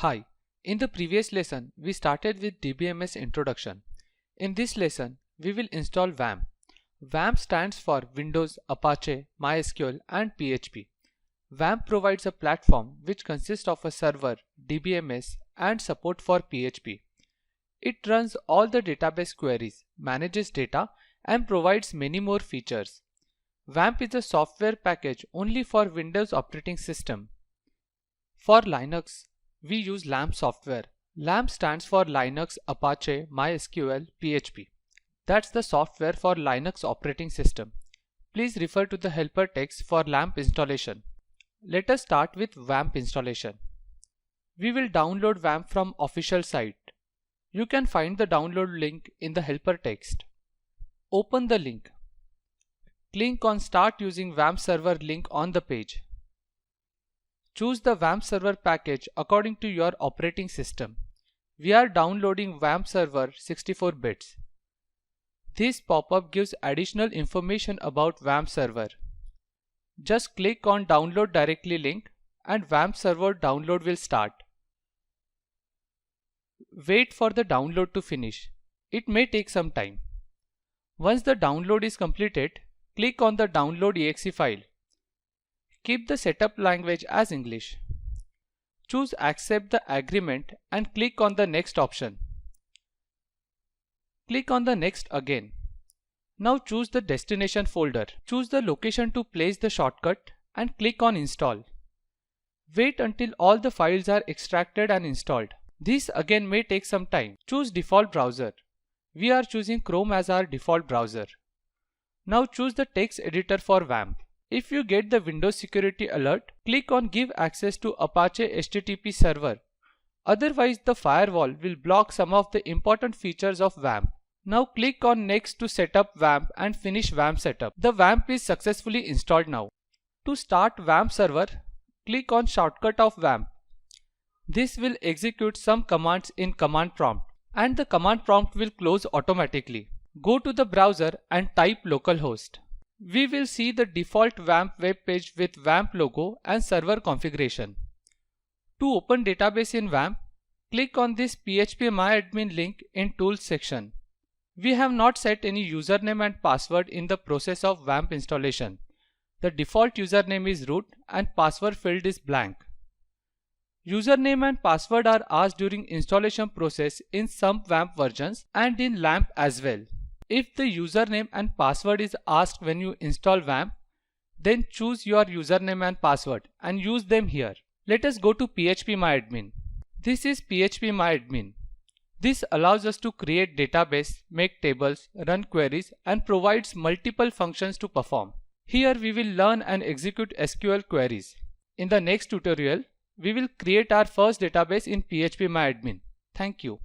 Hi, in the previous lesson we started with DBMS introduction. In this lesson we will install WAMP. WAMP stands for Windows, Apache, MySQL and PHP. WAMP provides a platform which consists of a server, DBMS and support for PHP. It runs all the database queries, manages data and provides many more features. WAMP is a software package only for Windows operating system. For Linux, we use LAMP software. LAMP stands for Linux, Apache, MySQL, PHP. That's the software for Linux operating system. Please refer to the helper text for LAMP installation. Let us start with WAMP installation. We will download WAMP from official site. You can find the download link in the helper text. Open the link. Click on Start using WAMP server link on the page. Choose the WAMP server package according to your operating system. We are downloading WAMP server 64 bits. This pop-up gives additional information about WAMP server. Just click on Download Directly link and WAMP server download will start. Wait for the download to finish. It may take some time. Once the download is completed, click on the Download exe file. Keep the setup language as English. Choose Accept the agreement and click on the Next option. Click on the Next again. Now choose the destination folder. Choose the location to place the shortcut and click on Install. Wait until all the files are extracted and installed. This again may take some time. Choose default browser. We are choosing Chrome as our default browser. Now choose the text editor for WAMP. If you get the Windows security alert, click on Give access to Apache HTTP server. Otherwise, the firewall will block some of the important features of WAMP. Now click on Next to set up WAMP and finish WAMP setup. The WAMP is successfully installed now. To start WAMP server, click on Shortcut of WAMP. This will execute some commands in command prompt and the command prompt will close automatically. Go to the browser and type localhost. We will see the default WAMP web page with WAMP logo and server configuration. To open database in WAMP, click on this phpMyAdmin link in Tools section. We have not set any username and password in the process of WAMP installation. The default username is root and password field is blank. Username and password are asked during installation process in some WAMP versions and in LAMP as well. If the username and password is asked when you install WAMP, then choose your username and password and use them here. Let us go to phpMyAdmin. This is phpMyAdmin. This allows us to create database, make tables, run queries and provides multiple functions to perform. Here we will learn and execute SQL queries. In the next tutorial, we will create our first database in phpMyAdmin. Thank you.